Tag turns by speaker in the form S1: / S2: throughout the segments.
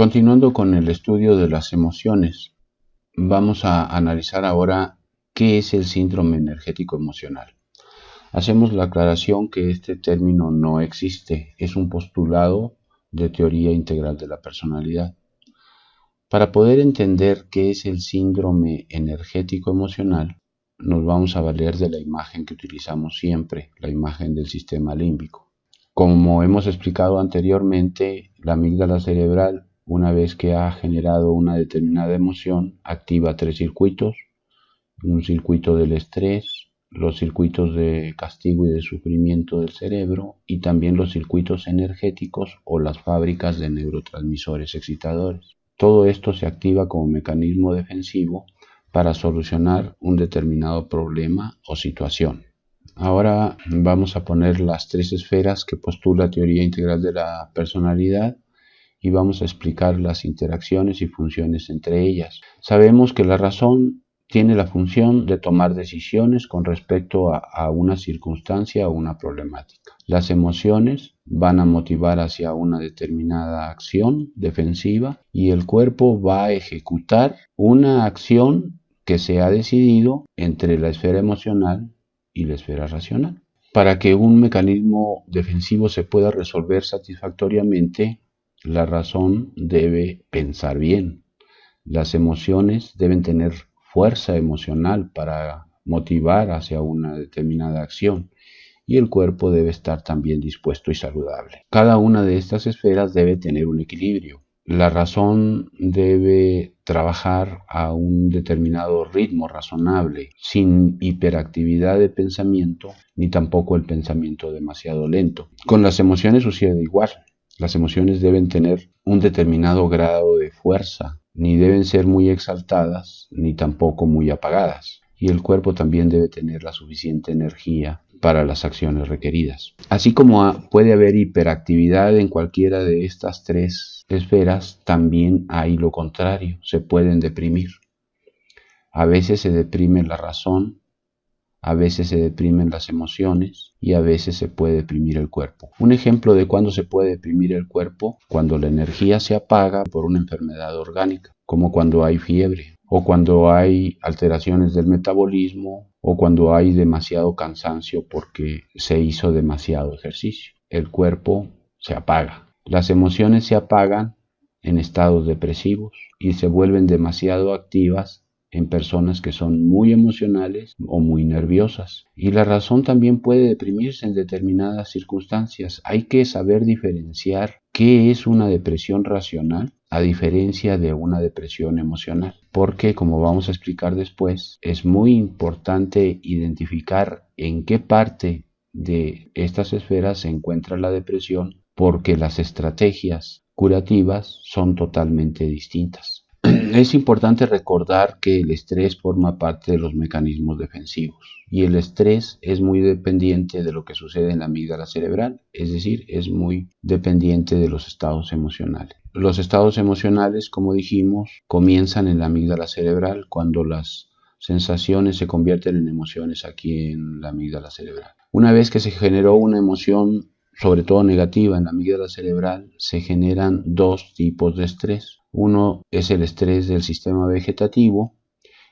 S1: Continuando con el estudio de las emociones, vamos a analizar ahora qué es el síndrome energético emocional. Hacemos la aclaración que este término no existe, es un postulado de teoría integral de la personalidad. Para poder entender qué es el síndrome energético emocional, nos vamos a valer de la imagen que utilizamos siempre, la imagen del sistema límbico. Como hemos explicado anteriormente, la amígdala cerebral, una vez que ha generado una determinada emoción, activa 3 circuitos: un circuito del estrés, los circuitos de castigo y de sufrimiento del cerebro y también los circuitos energéticos o las fábricas de neurotransmisores excitadores. Todo esto se activa como mecanismo defensivo para solucionar un determinado problema o situación. Ahora vamos a poner las 3 esferas que postula la teoría integral de la personalidad y vamos a explicar las interacciones y funciones entre ellas. Sabemos que la razón tiene la función de tomar decisiones con respecto a una circunstancia o una problemática. Las emociones van a motivar hacia una determinada acción defensiva y el cuerpo va a ejecutar una acción que se ha decidido entre la esfera emocional y la esfera racional. Para que un mecanismo defensivo se pueda resolver satisfactoriamente, la razón debe pensar bien. Las emociones deben tener fuerza emocional para motivar hacia una determinada acción y el cuerpo debe estar también dispuesto y saludable. Cada una de estas esferas debe tener un equilibrio. La razón debe trabajar a un determinado ritmo razonable, sin hiperactividad de pensamiento, ni tampoco el pensamiento demasiado lento. Con las emociones sucede igual. Las emociones deben tener un determinado grado de fuerza, ni deben ser muy exaltadas, ni tampoco muy apagadas. Y el cuerpo también debe tener la suficiente energía para las acciones requeridas. Así como puede haber hiperactividad en cualquiera de estas 3 esferas, también hay lo contrario, se pueden deprimir. A veces se deprime la razón, a veces se deprimen las emociones y a veces se puede deprimir el cuerpo. Un ejemplo de cuándo se puede deprimir el cuerpo: cuando la energía se apaga por una enfermedad orgánica, como cuando hay fiebre, o cuando hay alteraciones del metabolismo, o cuando hay demasiado cansancio porque se hizo demasiado ejercicio. El cuerpo se apaga. Las emociones se apagan en estados depresivos y se vuelven demasiado activas en personas que son muy emocionales o muy nerviosas. Y la razón también puede deprimirse en determinadas circunstancias. Hay que saber diferenciar qué es una depresión racional a diferencia de una depresión emocional. Porque, como vamos a explicar después, es muy importante identificar en qué parte de estas esferas se encuentra la depresión, porque las estrategias curativas son totalmente distintas. Es importante recordar que el estrés forma parte de los mecanismos defensivos y el estrés es muy dependiente de lo que sucede en la amígdala cerebral, es decir, es muy dependiente de los estados emocionales. Los estados emocionales, como dijimos, comienzan en la amígdala cerebral cuando las sensaciones se convierten en emociones aquí en la amígdala cerebral. Una vez que se generó una emoción, sobre todo negativa, en la amígdala cerebral, se generan 2 tipos de estrés. Uno es el estrés del sistema vegetativo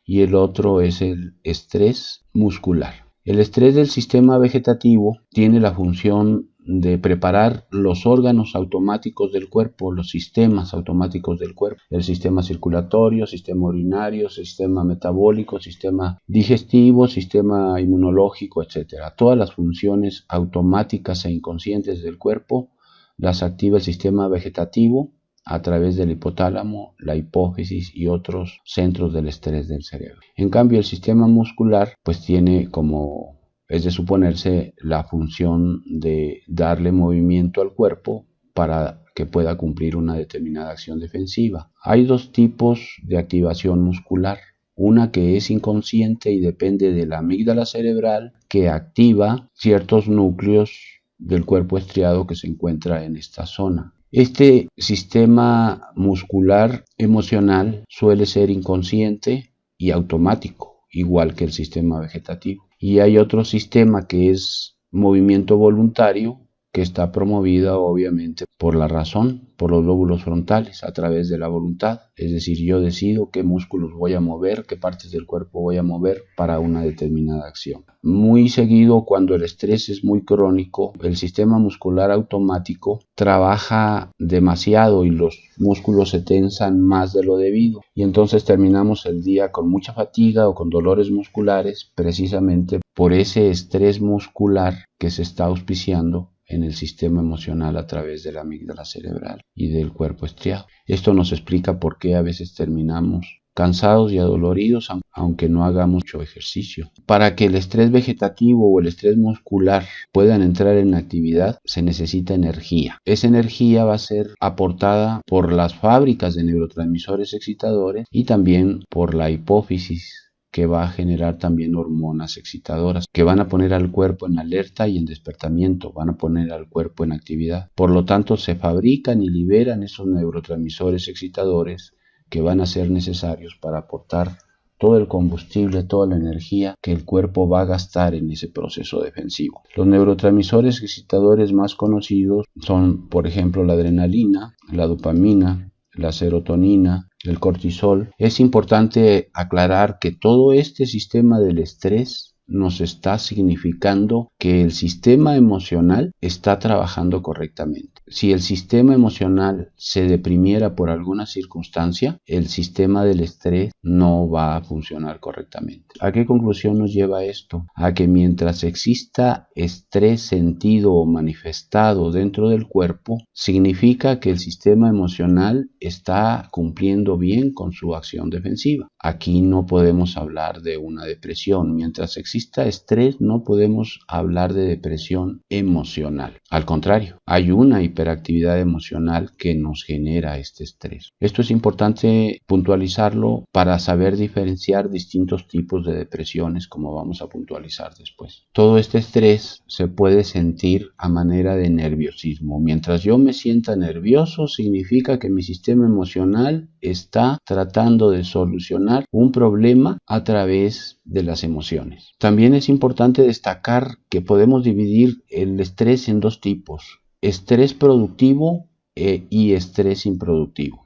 S1: y el otro es el estrés muscular. El estrés del sistema vegetativo tiene la función de preparar los órganos automáticos del cuerpo, los sistemas automáticos del cuerpo, el sistema circulatorio, sistema urinario, sistema metabólico, sistema digestivo, sistema inmunológico, etc. Todas las funciones automáticas e inconscientes del cuerpo las activa el sistema vegetativo a través del hipotálamo, la hipófisis y otros centros del estrés del cerebro. En cambio, el sistema muscular pues tiene, como es de suponerse, la función de darle movimiento al cuerpo para que pueda cumplir una determinada acción defensiva. Hay 2 tipos de activación muscular. Una que es inconsciente y depende de la amígdala cerebral, que activa ciertos núcleos del cuerpo estriado que se encuentra en esta zona. Este sistema muscular emocional suele ser inconsciente y automático, igual que el sistema vegetativo. Y hay otro sistema que es movimiento voluntario, que está promovida obviamente por la razón, por los lóbulos frontales, a través de la voluntad. Es decir, yo decido qué músculos voy a mover, qué partes del cuerpo voy a mover para una determinada acción. Muy seguido, cuando el estrés es muy crónico, el sistema muscular automático trabaja demasiado y los músculos se tensan más de lo debido. Y entonces terminamos el día con mucha fatiga o con dolores musculares, precisamente por ese estrés muscular que se está auspiciando en el sistema emocional a través de la amígdala cerebral y del cuerpo estriado. Esto nos explica por qué a veces terminamos cansados y adoloridos, aunque no hagamos mucho ejercicio. Para que el estrés vegetativo o el estrés muscular puedan entrar en actividad, se necesita energía. Esa energía va a ser aportada por las fábricas de neurotransmisores excitadores y también por la hipófisis, que va a generar también hormonas excitadoras, que van a poner al cuerpo en alerta y en despertamiento, van a poner al cuerpo en actividad. Por lo tanto, se fabrican y liberan esos neurotransmisores excitadores que van a ser necesarios para aportar todo el combustible, toda la energía que el cuerpo va a gastar en ese proceso defensivo. Los neurotransmisores excitadores más conocidos son, por ejemplo, la adrenalina, la dopamina, la serotonina, el cortisol. Es importante aclarar que todo este sistema del estrés nos está significando que el sistema emocional está trabajando correctamente. Si el sistema emocional se deprimiera por alguna circunstancia, el sistema del estrés no va a funcionar correctamente. ¿A qué conclusión nos lleva esto? A que mientras exista estrés sentido o manifestado dentro del cuerpo, significa que el sistema emocional está cumpliendo bien con su acción defensiva. Aquí no podemos hablar de una depresión. Mientras exista estrés, no podemos hablar de depresión emocional. Al contrario, hay una hiperactividad emocional que nos genera este estrés. Esto es importante puntualizarlo para saber diferenciar distintos tipos de depresiones, como vamos a puntualizar después. Todo este estrés se puede sentir a manera de nerviosismo. Mientras yo me sienta nervioso, significa que mi sistema emocional está tratando de solucionar un problema a través de las emociones. También es importante destacar que podemos dividir el estrés en dos tipos: estrés productivo y estrés improductivo.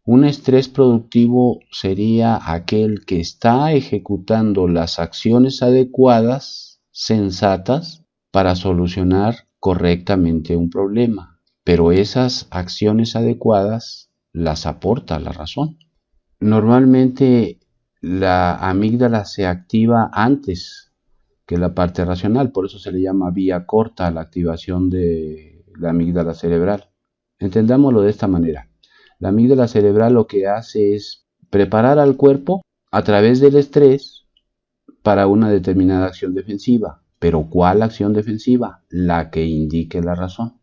S1: Un estrés productivo sería aquel que está ejecutando las acciones adecuadas, sensatas, para solucionar correctamente un problema, pero esas acciones adecuadas las aporta la razón. Normalmente la amígdala se activa antes que la parte racional, por eso se le llama vía corta a la activación de la amígdala cerebral. Entendámoslo de esta manera. La amígdala cerebral lo que hace es preparar al cuerpo a través del estrés para una determinada acción defensiva. ¿Pero cuál acción defensiva? La que indique la razón.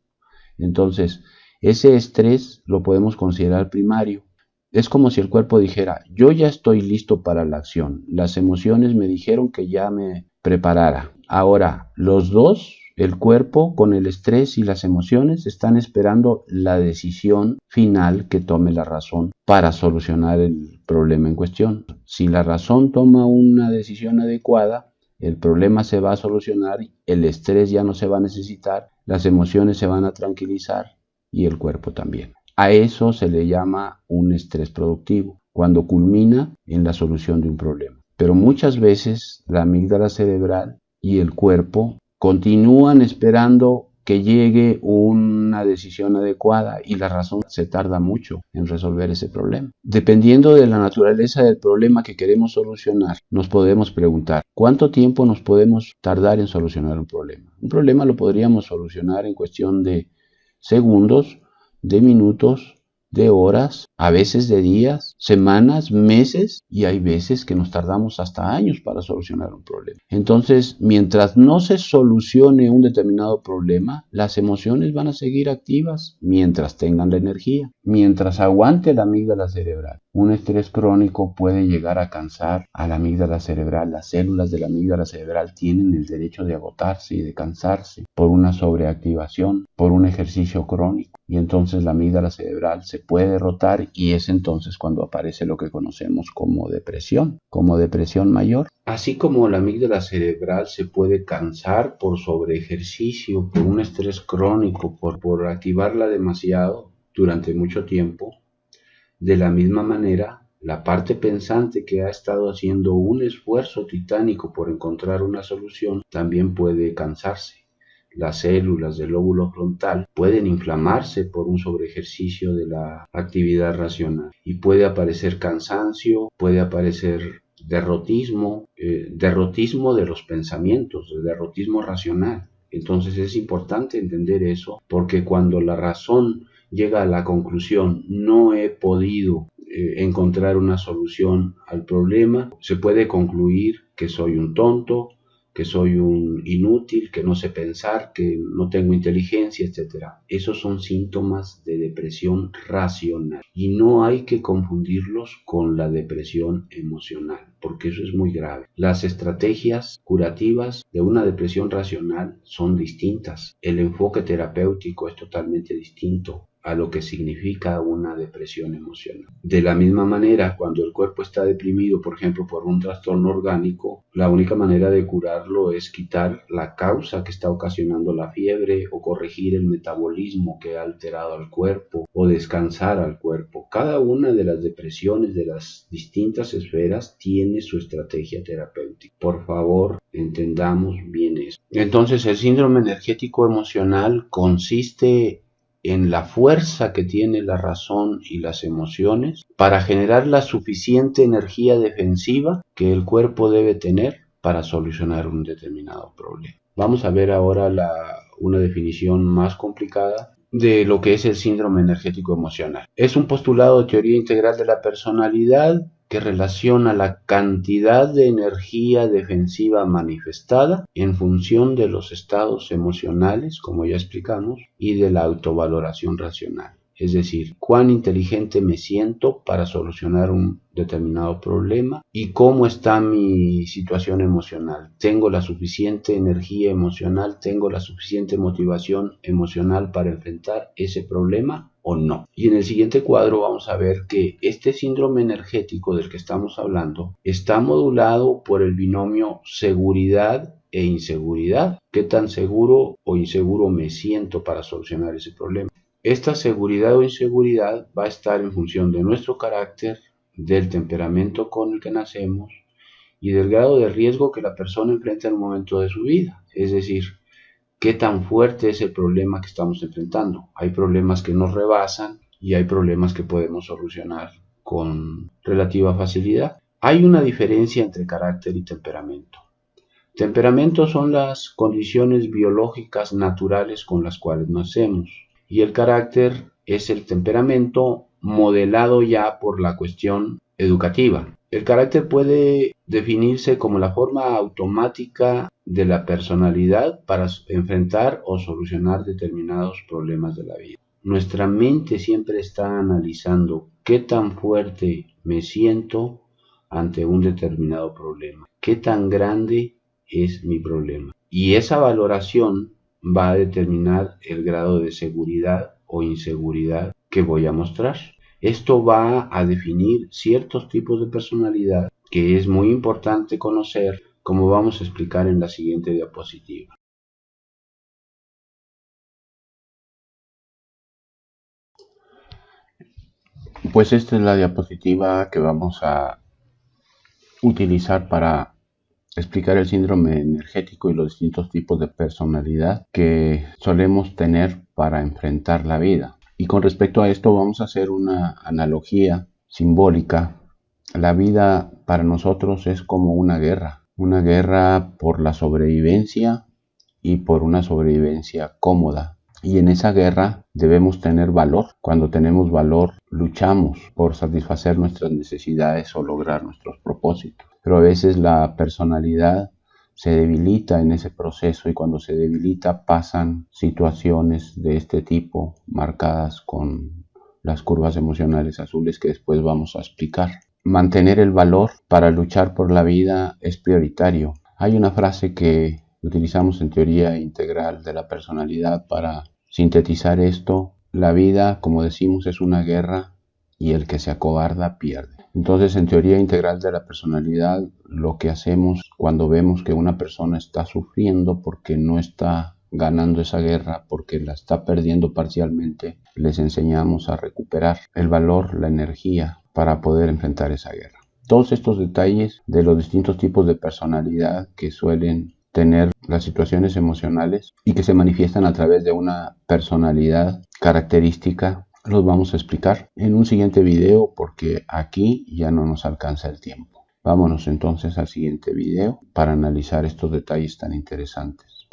S1: Entonces, ese estrés lo podemos considerar primario. Es como si el cuerpo dijera: yo ya estoy listo para la acción. Las emociones me dijeron que ya me preparara. Ahora, los dos, el cuerpo con el estrés y las emociones, están esperando la decisión final que tome la razón para solucionar el problema en cuestión. Si la razón toma una decisión adecuada, el problema se va a solucionar, el estrés ya no se va a necesitar, las emociones se van a tranquilizar y el cuerpo también. A eso se le llama un estrés productivo, cuando culmina en la solución de un problema. Pero muchas veces la amígdala cerebral y el cuerpo continúan esperando que llegue una decisión adecuada y la razón se tarda mucho en resolver ese problema. Dependiendo de la naturaleza del problema que queremos solucionar, nos podemos preguntar: ¿cuánto tiempo nos podemos tardar en solucionar un problema? Un problema lo podríamos solucionar en cuestión de segundos, de minutos, de horas, a veces de días, semanas, meses, y hay veces que nos tardamos hasta años para solucionar un problema. Entonces, mientras no se solucione un determinado problema, las emociones van a seguir activas mientras tengan la energía, mientras aguante la amígdala cerebral. Un estrés crónico puede llegar a cansar a la amígdala cerebral. Las células de la amígdala cerebral tienen el derecho de agotarse y de cansarse por una sobreactivación, por un ejercicio crónico. y entonces la amígdala cerebral se puede derrotar y es entonces cuando aparece lo que conocemos como depresión mayor. Así como la amígdala cerebral se puede cansar por sobreejercicio, por un estrés crónico, por activarla demasiado durante mucho tiempo, de la misma manera, la parte pensante que ha estado haciendo un esfuerzo titánico por encontrar una solución también puede cansarse. Las células del lóbulo frontal pueden inflamarse por un sobreejercicio de la actividad racional y puede aparecer cansancio, puede aparecer derrotismo de los pensamientos, derrotismo racional. Entonces es importante entender eso porque cuando la razón llega a la conclusión no he podido encontrar una solución al problema, se puede concluir que soy un tonto, que soy un inútil, que no sé pensar, que no tengo inteligencia, etc. Esos son síntomas de depresión racional y no hay que confundirlos con la depresión emocional, porque eso es muy grave. Las estrategias curativas de una depresión racional son distintas. El enfoque terapéutico es totalmente distinto a lo que significa una depresión emocional. De la misma manera, cuando el cuerpo está deprimido, por ejemplo, por un trastorno orgánico, la única manera de curarlo es quitar la causa que está ocasionando la fiebre o corregir el metabolismo que ha alterado al cuerpo o descansar al cuerpo. Cada una de las depresiones de las distintas esferas tiene su estrategia terapéutica. Por favor, entendamos bien eso. Entonces, el síndrome energético emocional consiste en la fuerza que tiene la razón y las emociones para generar la suficiente energía defensiva que el cuerpo debe tener para solucionar un determinado problema. Vamos a ver ahora una definición más complicada de lo que es el síndrome energético emocional. Es un postulado de teoría integral de la personalidad que relaciona la cantidad de energía defensiva manifestada en función de los estados emocionales, como ya explicamos, y de la autovaloración racional. Es decir, cuán inteligente me siento para solucionar un determinado problema y cómo está mi situación emocional. ¿Tengo la suficiente energía emocional? ¿Tengo la suficiente motivación emocional para enfrentar ese problema o no? Y en el siguiente cuadro vamos a ver que este síndrome energético del que estamos hablando está modulado por el binomio seguridad e inseguridad. ¿Qué tan seguro o inseguro me siento para solucionar ese problema? Esta seguridad o inseguridad va a estar en función de nuestro carácter, del temperamento con el que nacemos y del grado de riesgo que la persona enfrenta en un momento de su vida. Es decir, qué tan fuerte es el problema que estamos enfrentando. Hay problemas que nos rebasan y hay problemas que podemos solucionar con relativa facilidad. Hay una diferencia entre carácter y temperamento. Temperamento son las condiciones biológicas naturales con las cuales nacemos. Y el carácter es el temperamento modelado ya por la cuestión educativa. El carácter puede definirse como la forma automática de la personalidad para enfrentar o solucionar determinados problemas de la vida. Nuestra mente siempre está analizando qué tan fuerte me siento ante un determinado problema, qué tan grande es mi problema. Y esa valoración va a determinar el grado de seguridad o inseguridad que voy a mostrar. Esto va a definir ciertos tipos de personalidad que es muy importante conocer, como vamos a explicar en la siguiente diapositiva. Pues esta es la diapositiva que vamos a utilizar para explicar el síndrome energético y los distintos tipos de personalidad que solemos tener para enfrentar la vida. Y con respecto a esto vamos a hacer una analogía simbólica. La vida para nosotros es como una guerra por la sobrevivencia y por una sobrevivencia cómoda. Y en esa guerra debemos tener valor. Cuando tenemos valor, luchamos por satisfacer nuestras necesidades o lograr nuestros propósitos. Pero a veces la personalidad se debilita en ese proceso y cuando se debilita pasan situaciones de este tipo marcadas con las curvas emocionales azules que después vamos a explicar. Mantener el valor para luchar por la vida es prioritario. Hay una frase que utilizamos en teoría integral de la personalidad para sintetizar esto la vida, como decimos, es una guerra y el que se acobarda pierde. Entonces, en teoría integral de la personalidad, lo que hacemos cuando vemos que una persona está sufriendo porque no está ganando esa guerra, porque la está perdiendo parcialmente, les enseñamos a recuperar el valor, la energía para poder enfrentar esa guerra. Todos estos detalles de los distintos tipos de personalidad que suelen tener las situaciones emocionales y que se manifiestan a través de una personalidad característica, los vamos a explicar en un siguiente video porque aquí ya no nos alcanza el tiempo. Vámonos entonces al siguiente video para analizar estos detalles tan interesantes.